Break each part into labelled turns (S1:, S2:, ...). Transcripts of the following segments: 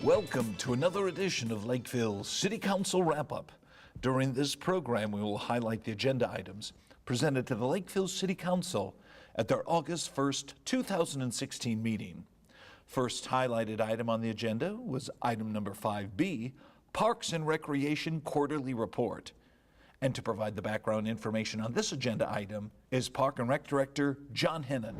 S1: Welcome to another edition of Lakeville City Council Wrap-Up. During this program, we will highlight the agenda items presented to the Lakeville City Council at their August 1st, 2016 meeting. First highlighted item on the agenda was item number 5B, Parks and Recreation Quarterly Report. And to provide the background information on this agenda item is Park and Rec Director John Hennon.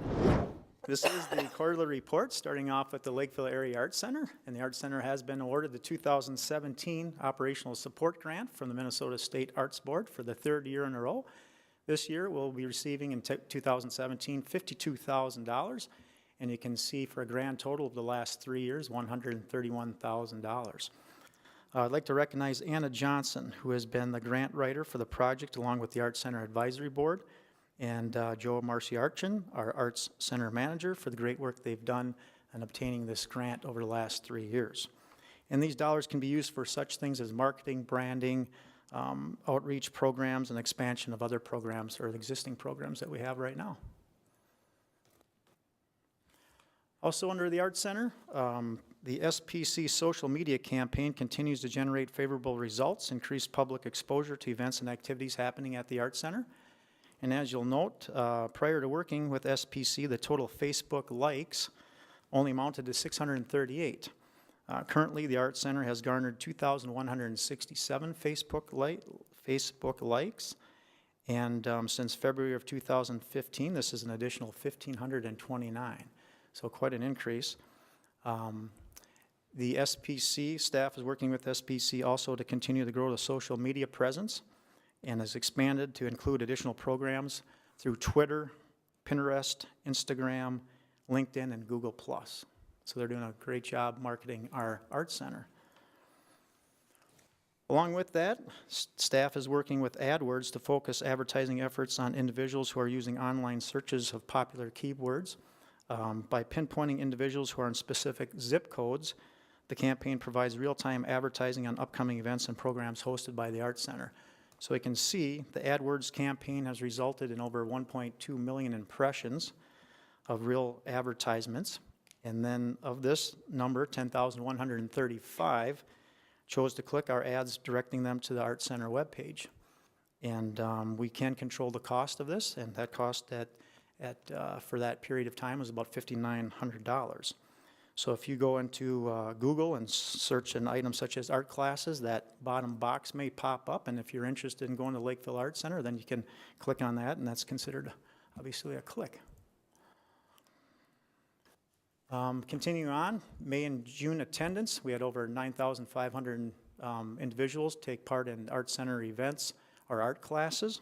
S2: This is the quarterly report, starting off with the Lakeville Area Arts Center, and the Arts Center has been awarded the 2017 Operational Support Grant from the Minnesota State Arts Board for the third year in a row. This year we'll be receiving in 2017 $52,000, and you can see for a grand total of the last 3 years $131,000. I'd like to recognize Anna Johnson, who has been the grant writer for the project along with the Arts Center Advisory Board, and Joe Marciarchin, our Arts Center Manager, for the great work they've done in obtaining this grant over the last 3 years. And these dollars can be used for such things as marketing, branding, outreach programs, and expansion of other programs or existing programs that we have right now. Also under the Arts Center, the SPC social media campaign continues to generate favorable results, increase public exposure to events and activities happening at the Arts Center. And as you'll note, prior to working with SPC, the total Facebook likes only amounted to 638. Currently, the Arts Center has garnered 2,167 Facebook likes, and since February of 2015, this is an additional 1,529, so quite an increase. The SPC staff is working with SPC also to continue to grow the social media presence, and has expanded to include additional programs through Twitter, Pinterest, Instagram, LinkedIn, and Google+. So they're doing a great job marketing our Arts Center. Along with that, staff is working with AdWords to focus advertising efforts on individuals who are using online searches of popular keywords. By pinpointing individuals who are in specific zip codes, the campaign provides real-time advertising on upcoming events and programs hosted by the Arts Center. So we can see the AdWords campaign has resulted in over 1.2 million impressions of real advertisements. And then of this number, 10,135 chose to click our ads, directing them to the Arts Center webpage. And we can control the cost of this, and that cost for that period of time was about $5,900. So if you go into Google and search an item such as art classes, that bottom box may pop up, and if you're interested in going to Lakeville Arts Center, then you can click on that, and that's considered obviously a click. Continuing on, May and June attendance, we had over 9,500 individuals take part in Arts Center events or art classes.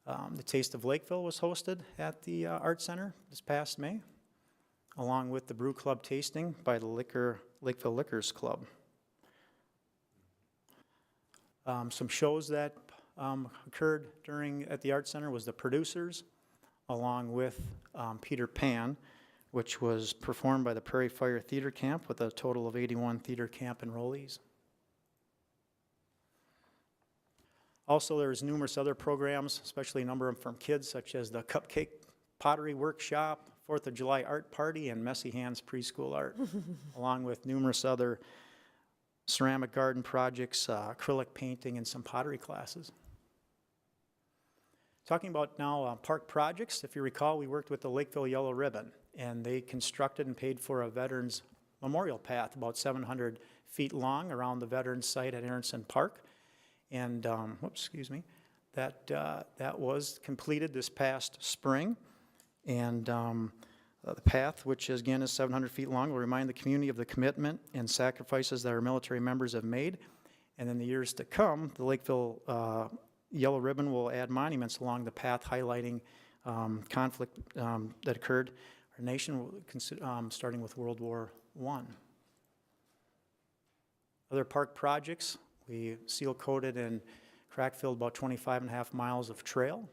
S2: The Taste of Lakeville was hosted at the Arts Center this past May, along with the Brew Club tasting by the Lakeville Liquors Club. Some shows that occurred at the Arts Center was The Producers, along with Peter Pan, which was performed by the Prairie Fire Theater Camp with a total of 81 theater camp enrollees. Also, there's numerous other programs, especially a number of them from kids, such as the Cupcake Pottery Workshop, 4th of July Art Party, and Messy Hands Preschool Art, along with numerous other ceramic garden projects, acrylic painting, and some pottery classes. Talking about now park projects, if you recall, we worked with the Lakeville Yellow Ribbon, and they constructed and paid for a Veterans Memorial Path about 700 feet long around the Veterans site at Arsenic Park. And, that was completed this past spring. And the path, which again is 700 feet long, will remind the community of the commitment and sacrifices that our military members have made. And in the years to come, the Lakeville Yellow Ribbon will add monuments along the path highlighting conflict that occurred in our nation, starting with World War I. Other park projects, we seal coated and crack filled about 25.5 miles of trail.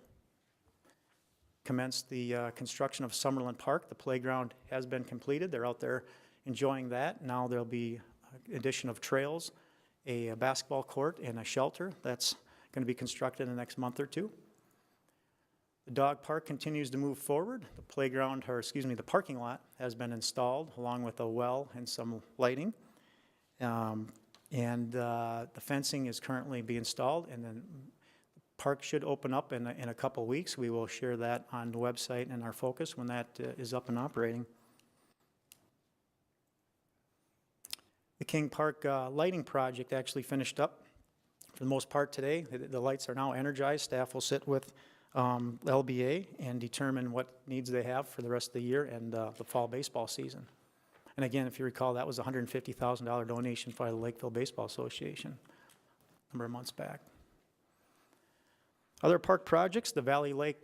S2: Commenced the construction of Summerland Park. The playground has been completed. They're out there enjoying that. Now there'll be addition of trails, a basketball court, and a shelter that's going to be constructed in the next month or two. The dog park continues to move forward. The playground, or excuse me, the parking lot has been installed along with a well and some lighting. The fencing is currently being installed, and then the park should open up in a couple weeks. We will share that on the website and our focus when that is up and operating. The King Park lighting project actually finished up for the most part today. The lights are now energized. Staff will sit with LBA and determine what needs they have for the rest of the year and the fall baseball season. And again, if you recall, that was a $150,000 donation by the Lakeville Baseball Association a number of months back. Other park projects, the Valley Lake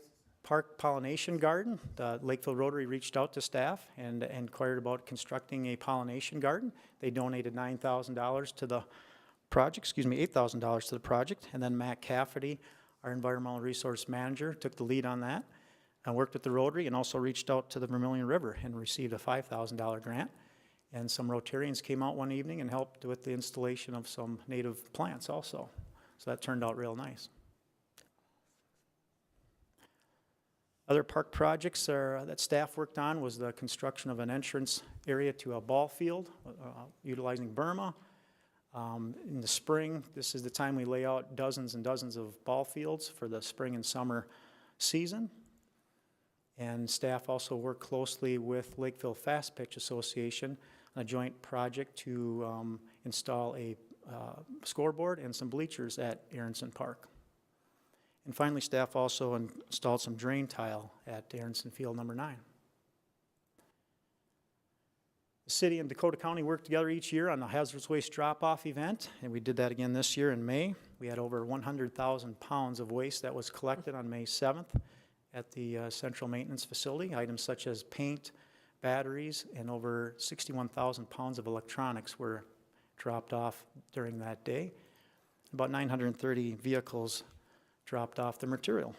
S2: Park Pollination Garden. The Lakeville Rotary reached out to staff and inquired about constructing a pollination garden. They donated $9,000 to the project, $8,000 to the project, and then Matt Cafferty, our environmental resource manager, took the lead on that and worked with the Rotary and also reached out to the Vermilion River and received a $5,000 grant. And some Rotarians came out one evening and helped with the installation of some native plants also. So that turned out real nice. Other park projects that staff worked on was the construction of an entrance area to a ball field utilizing Burma. In the spring, this is the time we lay out dozens and dozens of ball fields for the spring and summer season. And staff also worked closely with Lakeville Fast Pitch Association on a joint project to install a scoreboard and some bleachers at Aronson Park. And finally, staff also installed some drain tile at Aronson Field number 9. The city and Dakota County work together each year on a hazardous waste drop-off event, and we did that again this year in May. We had over 100,000 pounds of waste that was collected on May 7th at the Central Maintenance Facility. Items such as paint, batteries, and over 61,000 pounds of electronics were dropped off during that day. About 930 vehicles dropped off the material.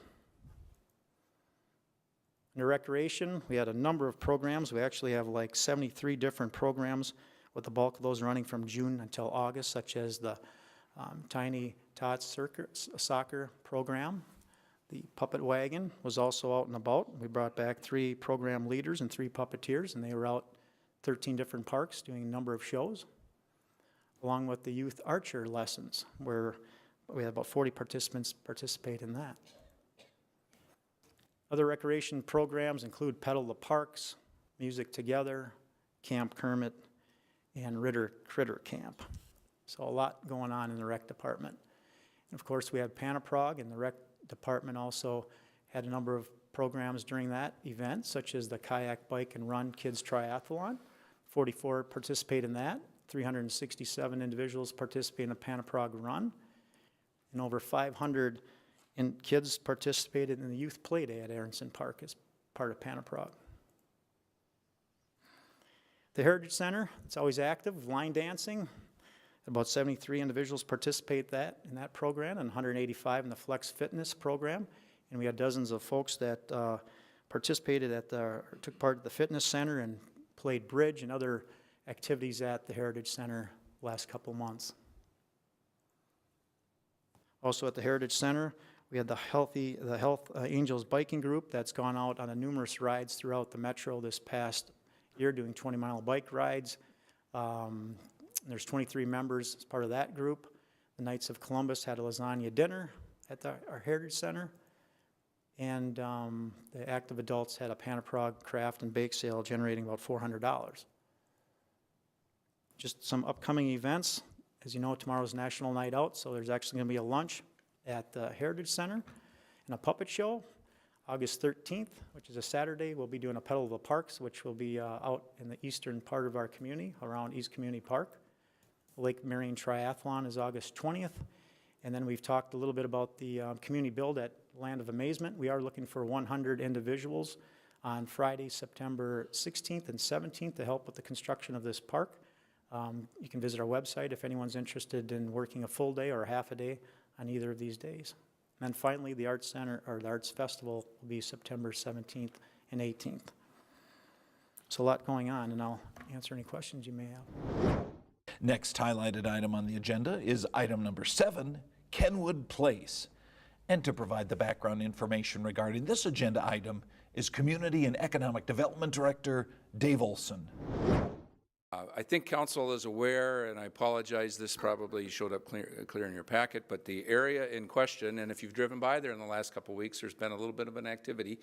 S2: Under recreation, we had a number of programs. We actually have like 73 different programs, with the bulk of those running from June until August, such as the Tiny Tots soccer program. The puppet wagon was also out and about. We brought back 3 program leaders and 3 puppeteers, and they were out 13 different parks doing a number of shows, along with the youth archer lessons, where we had about 40 participants participate in that. Other recreation programs include Pedal the Parks, Music Together, Camp Kermit, and Ritter Critter Camp. So a lot going on in the rec department. And of course, we have Panaprog, and the rec department also had a number of programs during that event, such as the Kayak, Bike, and Run Kids Triathlon. 44 participate in that. 367 individuals participate in a Panaprog run. And over 500 kids participated in the youth play day at Aronson Park as part of Panaprog. The Heritage Center, it's always active, line dancing. About 73 individuals participate in that program, and 185 in the Flex Fitness program. And we had dozens of folks that took part at the fitness center and played bridge and other activities at the Heritage Center last couple months. Also at the Heritage Center, we had the Health Angels biking group that's gone out on numerous rides throughout the metro this past year, doing 20-mile bike rides. There's 23 members as part of that group. The Knights of Columbus had a lasagna dinner at our Heritage Center. And the active adults had a Panaprog craft and bake sale generating about $400. Just some upcoming events. As you know, tomorrow's National Night Out, so there's actually going to be a lunch at the Heritage Center and a puppet show. August 13th, which is a Saturday, we'll be doing a Pedal the Parks, which will be out in the eastern part of our community, around East Community Park. Lake Marion Triathlon is August 20th. And then we've talked a little bit about the community build at Land of Amazement. We are looking for 100 individuals on Friday, September 16th and 17th to help with the construction of this park. You can visit our website if anyone's interested in working a full day or a half a day on either of these days. And then finally, the Arts Center, or the Arts Festival, will be September 17th and 18th. So a lot going on, and I'll answer any questions you may have.
S1: Next highlighted item on the agenda is item number 7, Kenwood Place. And to provide the background information regarding this agenda item is Community and Economic Development Director Dave Olson.
S3: I think council is aware, and I apologize, this probably showed up clear in your packet, but the area in question, and if you've driven by there in the last couple of weeks, there's been a little bit of an activity.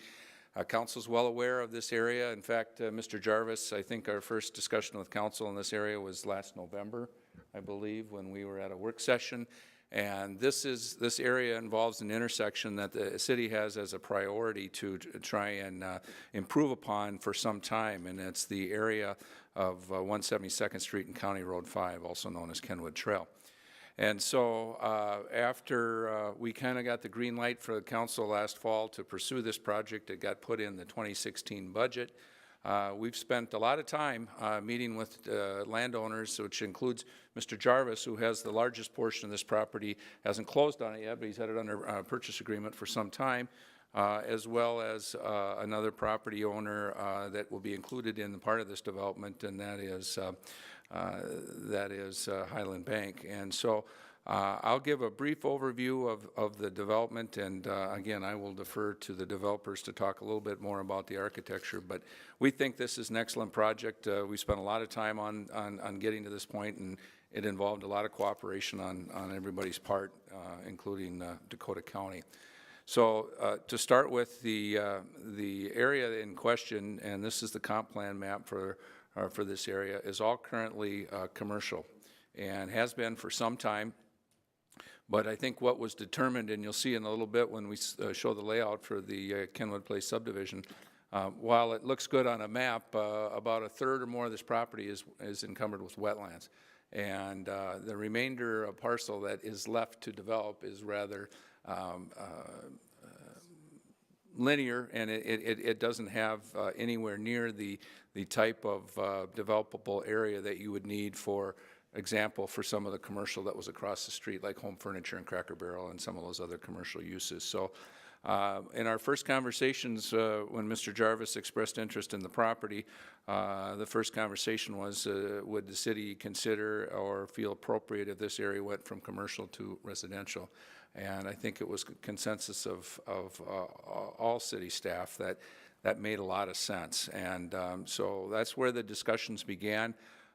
S3: Council's well aware of this area. In fact, Mr. Jarvis, I think our first discussion with council in this area was last November, I believe, when we were at a work session. And this area involves an intersection that the city has as a priority to try and improve upon for some time, and it's the area of 172nd Street and County Road 5, also known as Kenwood Trail. And so after we kind of got the green light for the council last fall to pursue this project, it got put in the 2016 budget. We've spent a lot of time meeting with landowners, which includes Mr. Jarvis, who has the largest portion of this property, hasn't closed on it yet, but he's had it under a purchase agreement for some time, as well as another property owner that will be included in the part of this development, and that is Highland Bank. And so I'll give a brief overview of the development, and again, I will defer to the developers to talk a little bit more about the architecture, but we think this is an excellent project. We spent a lot of time on getting to this point, and it involved a lot of cooperation on everybody's part, including Dakota County. So to start with, the area in question, and this is the comp plan map for this area, is all currently commercial and has been for some time. But I think what was determined, and you'll see in a little bit when we show the layout for the Kenwood Place subdivision, while it looks good on a map, about a third or more of this property is encumbered with wetlands. And the remainder of parcel that is left to develop is rather linear, and it doesn't have anywhere near the type of developable area that you would need, for example, for some of the commercial that was across the street, like Home Furniture and Cracker Barrel and some of those other commercial uses. So in our first conversations, when Mr. Jarvis expressed interest in the property, the first conversation was, would the city consider or feel appropriate if this area went from commercial to residential? And I think it was consensus of all city staff that made a lot of sense. And so that's where the discussions began.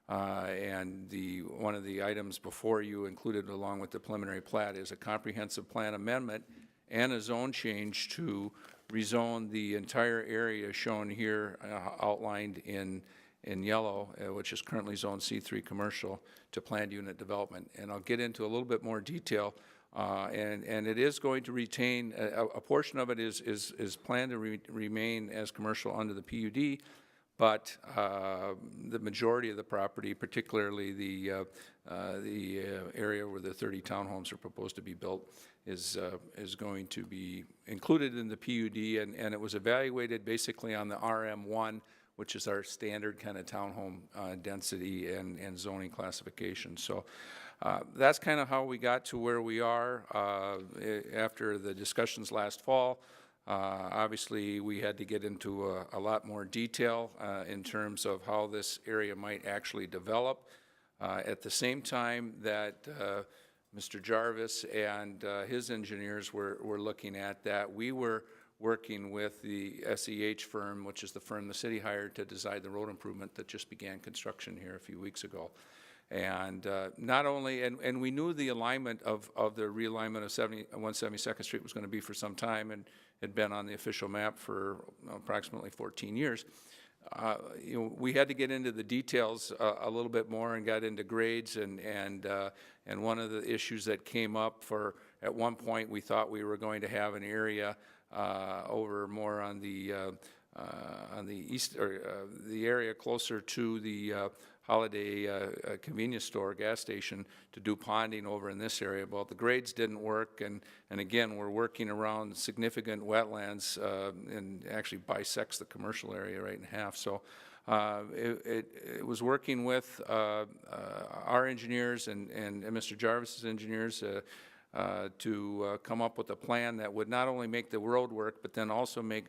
S3: And one of the items before you, included along with the preliminary plat, is a comprehensive plan amendment and a zone change to rezone the entire area shown here, outlined in yellow, which is currently zone C3 commercial, to planned unit development. And I'll get into a little bit more detail. And it is going to retain, a portion of it is planned to remain as commercial under the PUD, but the majority of the property, particularly the area where the 30 townhomes are proposed to be built, is going to be included in the PUD, and it was evaluated basically on the RM1, which is our standard kind of townhome density and zoning classification. So that's kind of how we got to where we are after the discussions last fall. Obviously, we had to get into a lot more detail in terms of how this area might actually develop. At the same time that Mr. Jarvis and his engineers were looking at that, we were working with the SEH firm, which is the firm the city hired to design the road improvement that just began construction here a few weeks ago. And not only, and we knew the alignment of the realignment of 172nd Street was going to be for some time, and had been on the official map for approximately 14 years. We had to get into the details a little bit more, and got into grades, and one of the issues that came up, at one point we thought we were going to have an area over more on the east, or the area closer to the Holiday convenience store, gas station, to do ponding over in this area. Well, the grades didn't work, and again, we're working around significant wetlands, and actually bisects the commercial area right in half. So it was working with our engineers and Mr. Jarvis's engineers to come up with a plan that would not only make the road work, but then also make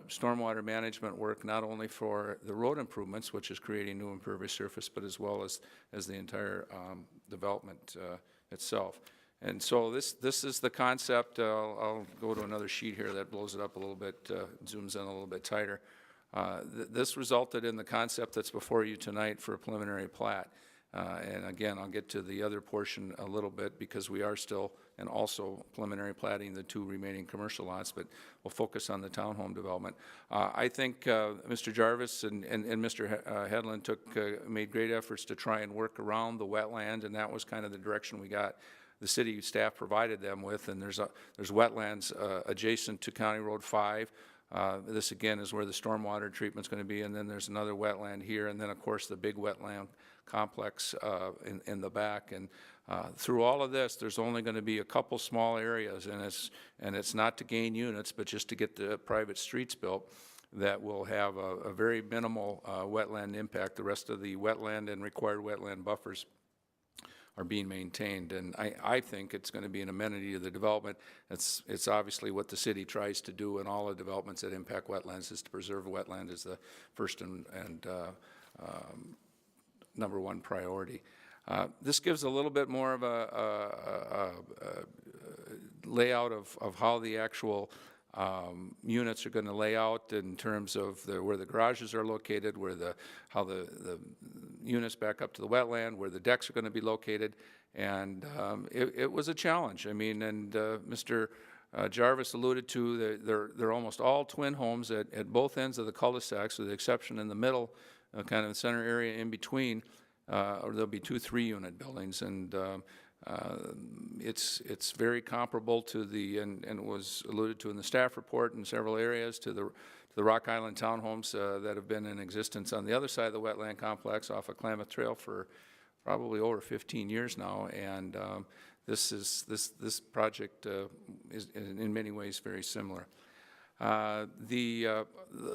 S3: stormwater management work, not only for the road improvements, which is creating new impervious surface, but as well as the entire development itself. And so this is the concept. I'll go to another sheet here that blows it up a little bit, zooms in a little bit tighter. This resulted in the concept that's before you tonight for a preliminary plat. And again, I'll get to the other portion a little bit because we are still and also preliminary platting the 2 remaining commercial lots, but we'll focus on the townhome development. I think Mr. Jarvis and Mr. Headland made great efforts to try and work around the wetland, and that was kind of the direction we got. The city staff provided them with, and there's wetlands adjacent to County Road 5. This again is where the stormwater treatment's going to be, and then there's another wetland here, and then of course the big wetland complex in the back. And through all of this, there's only going to be a couple small areas, and it's not to gain units, but just to get the private streets built that will have a very minimal wetland impact. The rest of the wetland and required wetland buffers are being maintained, and I think it's going to be an amenity to the development. It's obviously what the city tries to do in all the developments that impact wetlands, is to preserve wetland as the first and number 1 priority. This gives a little bit more of a layout of how the actual units are going to lay out in terms of where the garages are located, how the units back up to the wetland, where the decks are going to be located, and it was a challenge. I mean, and Mr. Jarvis alluded to they're almost all twin homes at both ends of the cul-de-sacs, with the exception in the middle, kind of the center area in between, or there'll be 2 3-unit buildings, and it's very comparable to and it was alluded to in the staff report in several areas, to the Rock Island townhomes that have been in existence on the other side of the wetland complex off of Klamath Trail for probably over 15 years now. And this project is in many ways very similar. The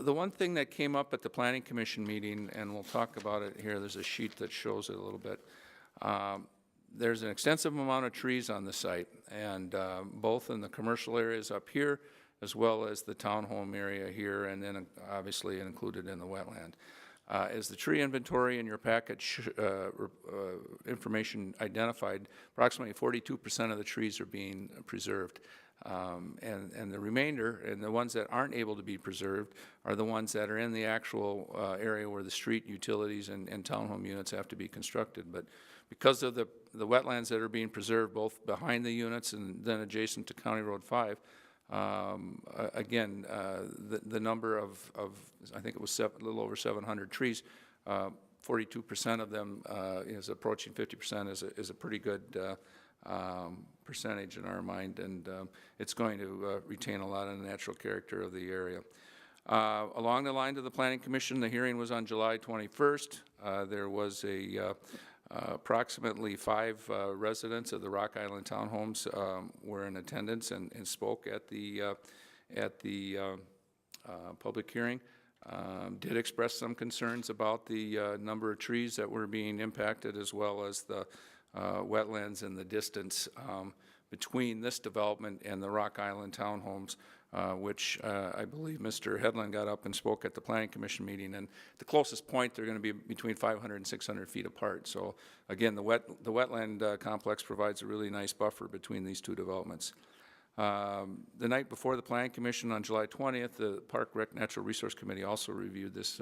S3: one thing that came up at the Planning Commission meeting, and we'll talk about it here, there's a sheet that shows it a little bit. There's an extensive amount of trees on the site, and both in the commercial areas up here as well as the townhome area here, and then obviously included in the wetland. As the tree inventory in your package information identified, approximately 42% of the trees are being preserved. And the remainder, and the ones that aren't able to be preserved, are the ones that are in the actual area where the street utilities and townhome units have to be constructed. But because of the wetlands that are being preserved both behind the units and then adjacent to County Road 5, again, the number of I think it was a little over 700 trees, 42% of them is approaching 50% is a pretty good percentage in our mind, and it's going to retain a lot of the natural character of the area. Along the line to the Planning Commission, the hearing was on July 21st. There was approximately 5 residents of the Rock Island townhomes were in attendance and spoke at the public hearing. Did express some concerns about the number of trees that were being impacted, as well as the wetlands and the distance between this development and the Rock Island townhomes, which I believe Mr. Headland got up and spoke at the Planning Commission meeting, and the closest point they're going to be between 500 and 600 feet apart. So again, the wetland complex provides a really nice buffer between these 2 developments. The night before the Planning Commission on July 20th, the Park Rec Natural Resource Committee also reviewed this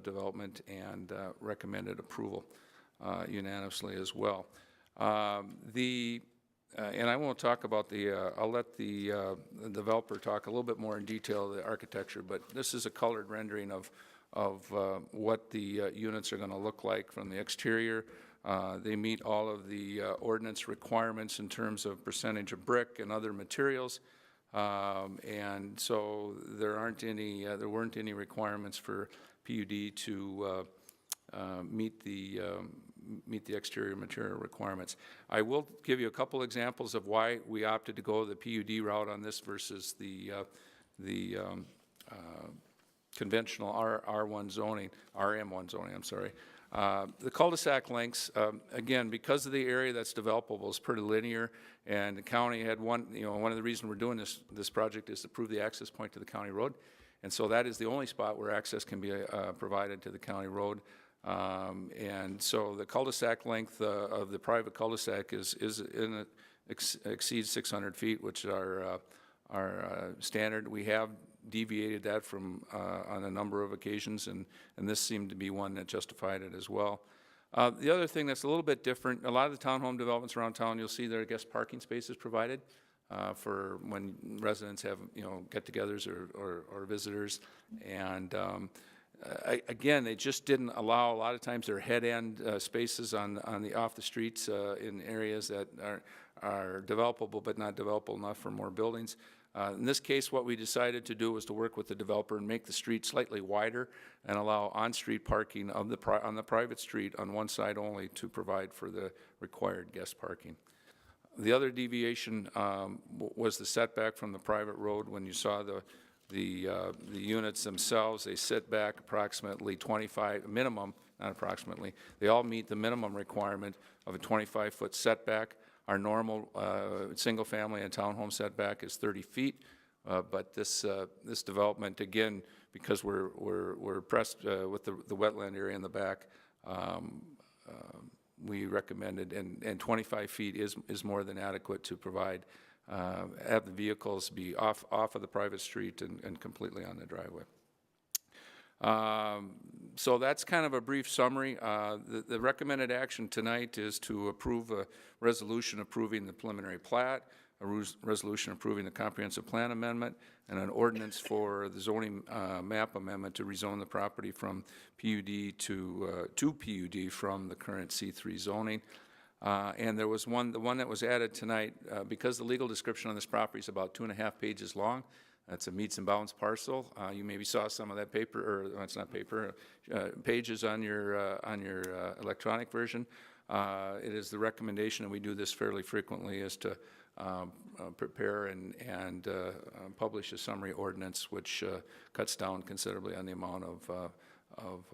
S3: development and recommended approval unanimously as well. And I won't talk about I'll let the developer talk a little bit more in detail of the architecture, but this is a colored rendering of what the units are going to look like from the exterior. They meet all of the ordinance requirements in terms of percentage of brick and other materials, and so there weren't any requirements for PUD to meet the exterior material requirements. I will give you a couple examples of why we opted to go the PUD route on this versus the conventional R1 zoning, RM1 zoning, I'm sorry. The cul-de-sac lengths, again, because of the area that's developable is pretty linear, and the county had one of the reasons we're doing this project is to prove the access point to the county road, and so that is the only spot where access can be provided to the county road. And so the cul-de-sac length of the private cul-de-sac is exceeds 600 feet, which are our standard. We have deviated that from on a number of occasions, and this seemed to be one that justified it as well. The other thing that's a little bit different, a lot of the townhome developments around town, you'll see there are guest parking spaces provided for when residents have, get-togethers or visitors. And again, they just didn't allow, a lot of times, their head-end spaces on the off the streets in areas that are developable but not developable enough for more buildings. In this case, what we decided to do was to work with the developer and make the street slightly wider and allow on-street parking on the private street on one side only to provide for the required guest parking. The other deviation was the setback from the private road. When you saw the units themselves, they sit back approximately 25, minimum, not approximately, they all meet the minimum requirement of a 25-foot setback. Our normal single-family and townhome setback is 30 feet, but this development, again, because we're pressed with the wetland area in the back, we recommended, and 25 feet is more than adequate to provide, have the vehicles be off of the private street and completely on the driveway. So that's kind of a brief summary. The recommended action tonight is to approve a resolution approving the preliminary plat, a resolution approving the comprehensive plan amendment, and an ordinance for the zoning map amendment to rezone the property from PUD to PUD from the current C3 zoning. And there was the one that was added tonight, because the legal description on this property is about 2.5 pages long. That's a meets and bounds parcel. You maybe saw some of that paper, or it's not paper, pages on your electronic version. It is the recommendation, and we do this fairly frequently, is to prepare and publish a summary ordinance, which cuts down considerably on the amount of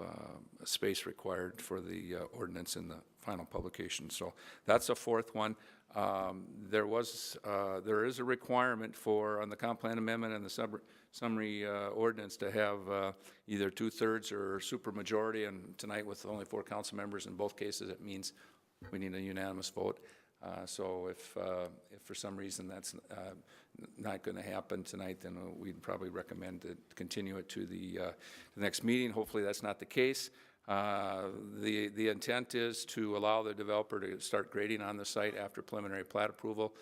S3: space required for the ordinance in the final publication. So that's a fourth one. There is a requirement for, on the comp plan amendment and the summary ordinance, to have either 2/3 or supermajority, and tonight with only 4 council members in both cases, it means we need a unanimous vote. So if for some reason that's not going to happen tonight, then we'd probably recommend to continue it to the next meeting. Hopefully that's not the case. The intent is to allow the developer to start grading on the site after preliminary plat approval.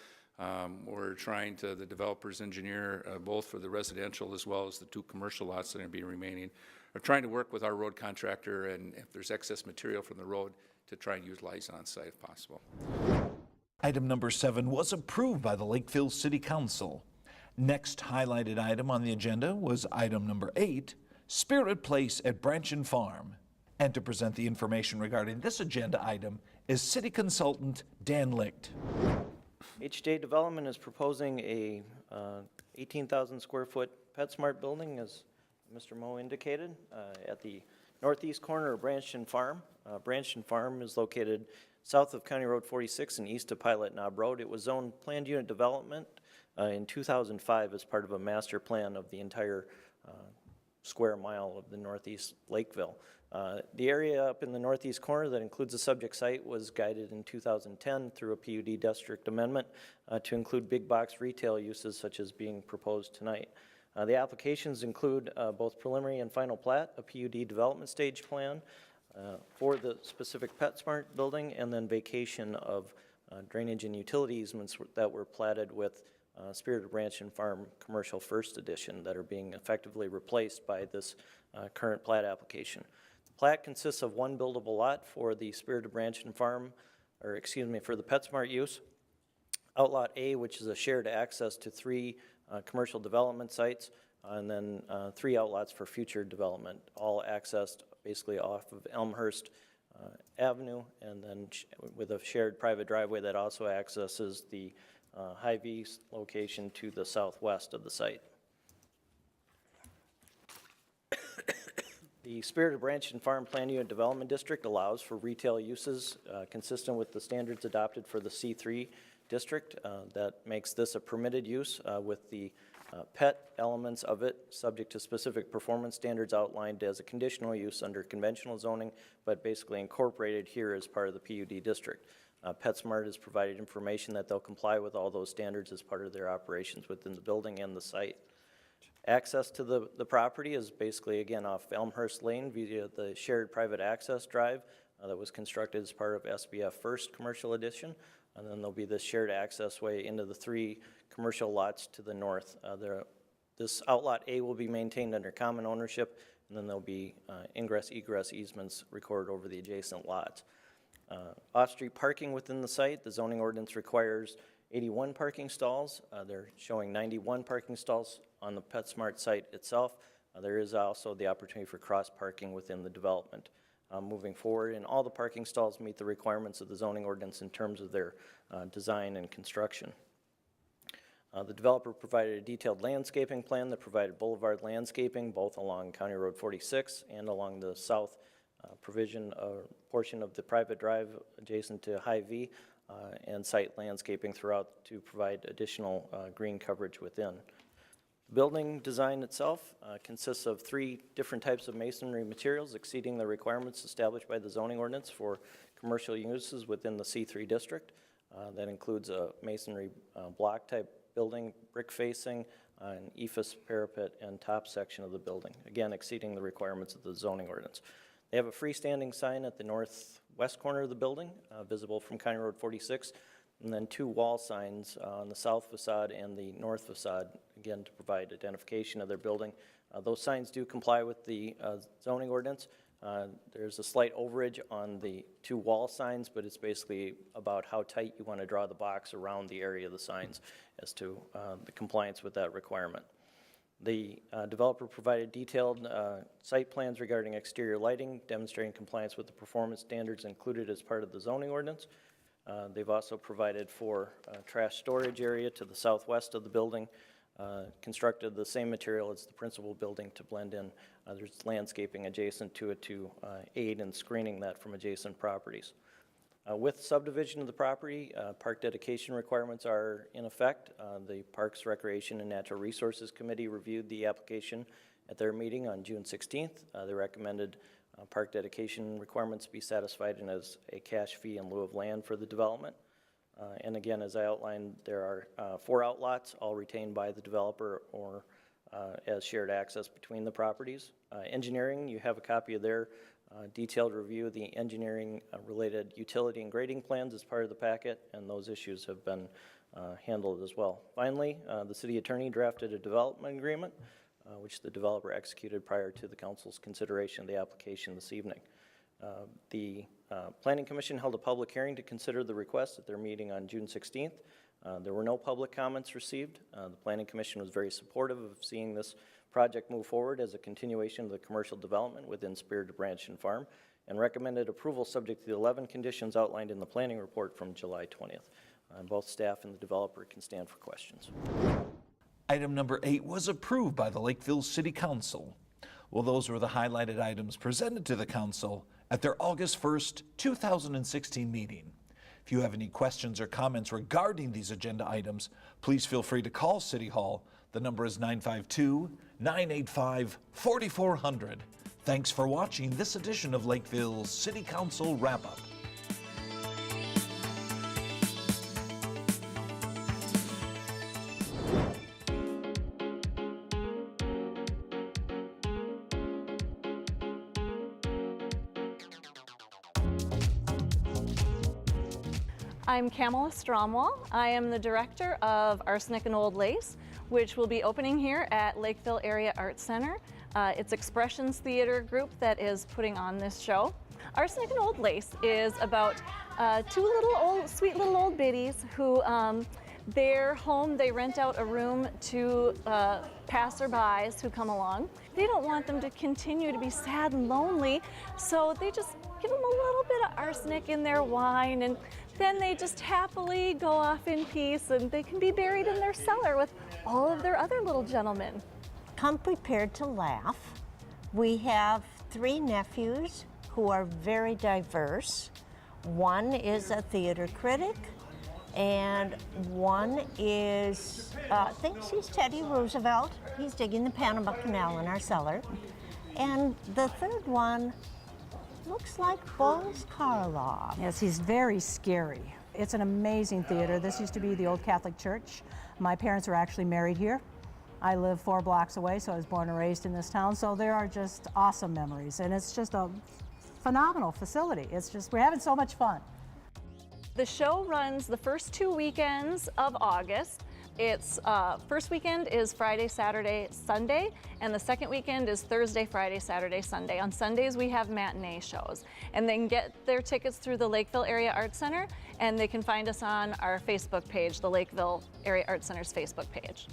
S3: We're trying to, the developer's engineer, both for the residential as well as the 2 commercial lots that are going to be remaining, are trying to work with our road contractor, and if there's excess material from the road, to try and utilize on site if possible.
S1: Item number 7 was approved by the Lakeville City Council. Next highlighted item on the agenda was item number 8, Spirit Place at Branchin Farm. And to present the information regarding this agenda item is City Consultant Dan Licht.
S4: HJ Development is proposing a 18,000 square foot PetSmart building, as Mr. Moe indicated, at the northeast corner of Branchin Farm. Branchin Farm is located south of County Road 46 and east of Pilot Knob Road. It was zoned planned unit development in 2005 as part of a master plan of the entire square mile of the northeast Lakeville. The area up in the northeast corner that includes the subject site was guided in 2010 through a PUD district amendment to include big box retail uses such as being proposed tonight. The applications include both preliminary and final plat, a PUD development stage plan for the specific PetSmart building, and then vacation of drainage and utility easements that were platted with Spirit of Branchin Farm Commercial First Edition that are being effectively replaced by this current plat application. The plat consists of 1 buildable lot for the Spirit of Branchin Farm, or excuse me, for the PetSmart use. Outlot A, which is a shared access to 3 commercial development sites, and then 3 outlots for future development, all accessed basically off of Elmhurst Avenue, and then with a shared private driveway that also accesses the Hy-Vee location to the southwest of the site. The Spirit of Branchin Farm Planned Unit Development District allows for retail uses consistent with the standards adopted for the C3 district. That makes this a permitted use with the pet elements of it subject to specific performance standards outlined as a conditional use under conventional zoning, but basically incorporated here as part of the PUD district. PetSmart has provided information that they'll comply with all those standards as part of their operations within the building and the site. Access to the property is basically, again, off Elmhurst Lane via the shared private access drive that was constructed as part of SBF First Commercial Edition. And then there'll be this shared access way into the 3 commercial lots to the north. This outlot A will be maintained under common ownership, and then there'll be ingress-egress easements recorded over the adjacent lots. Off-street parking within the site, the zoning ordinance requires 81 parking stalls. They're showing 91 parking stalls on the PetSmart site itself. There is also the opportunity for cross-parking within the development moving forward, and all the parking stalls meet the requirements of the zoning ordinance in terms of their design and construction. The developer provided a detailed landscaping plan that provided boulevard landscaping both along County Road 46 and along the south portion of the private drive adjacent to Hy-Vee, and site landscaping throughout to provide additional green coverage within. The building design itself consists of 3 different types of masonry materials exceeding the requirements established by the zoning ordinance for commercial uses within the C3 district. That includes a masonry block type building, brick facing, an ephes parapet, and top section of the building, again exceeding the requirements of the zoning ordinance. They have a freestanding sign at the northwest corner of the building, visible from County Road 46, and then 2 wall signs on the south facade and the north facade, again to provide identification of their building. Those signs do comply with the zoning ordinance. There's a slight overage on the 2 wall signs, but it's basically about how tight you want to draw the box around the area of the signs as to the compliance with that requirement. The developer provided detailed site plans regarding exterior lighting, demonstrating compliance with the performance standards included as part of the zoning ordinance. They've also provided for a trash storage area to the southwest of the building, constructed the same material as the principal building to blend in. There's landscaping adjacent to it to aid in screening that from adjacent properties. With subdivision of the property, park dedication requirements are in effect. The Parks, Recreation, and Natural Resources Committee reviewed the application at their meeting on June 16th. They recommended park dedication requirements be satisfied and as a cash fee in lieu of land for the development. And again, as I outlined, there are 4 outlots, all retained by the developer or as shared access between the properties. Engineering, you have a copy of their detailed review of the engineering related utility and grading plans as part of the packet, and those issues have been handled as well. Finally, the city attorney drafted a development agreement, which the developer executed prior to the council's consideration of the application this evening. The Planning Commission held a public hearing to consider the request at their meeting on June 16th. There were no public comments received. The Planning Commission was very supportive of seeing this project move forward as a continuation of the commercial development within Spirited Branch and Farm, and recommended approval subject to the 11 conditions outlined in the planning report from July 20th. Both staff and the developer can stand for questions.
S1: Item number 8 was approved by the Lakeville City Council. Well, those were the highlighted items presented to the council at their August 1st, 2016 meeting. If you have any questions or comments regarding these agenda items, please feel free to call City Hall. The number is 952-985-4400. Thanks for watching this edition of Lakeville City Council Wrap-Up.
S5: I'm Kamala Stromwall. I am the director of Arsenic and Old Lace, which will be opening here at Lakeville Area Arts Center. It's Expressions Theater group that is putting on this show. Arsenic and Old Lace is about 2 sweet little old biddies who their home, they rent out a room to passerbys who come along. They don't want them to continue to be sad and lonely, so they just give them a little bit of arsenic in their wine, and then they just happily go off in peace, and they can be buried in their cellar with all of their other little gentlemen.
S6: Come prepared to laugh. We have 3 nephews who are very diverse. One is a theater critic, and one is, thinks he's Teddy Roosevelt. He's digging the Panama Canal in our cellar. And the third one looks like Boris Karloff.
S7: Yes, he's very scary. It's an amazing theater. This used to be the old Catholic church. My parents were actually married here. I live 4 blocks away, so I was born and raised in this town. So there are just awesome memories, and it's just a phenomenal facility. It's just, we're having so much fun.
S5: The show runs the first 2 weekends of August. Its first weekend is Friday, Saturday, Sunday, and the second weekend is Thursday, Friday, Saturday, Sunday. On Sundays, we have matinee shows, and they can get their tickets through the Lakeville Area Arts Center, and they can find us on our Facebook page, the Lakeville Area Arts Center's Facebook page.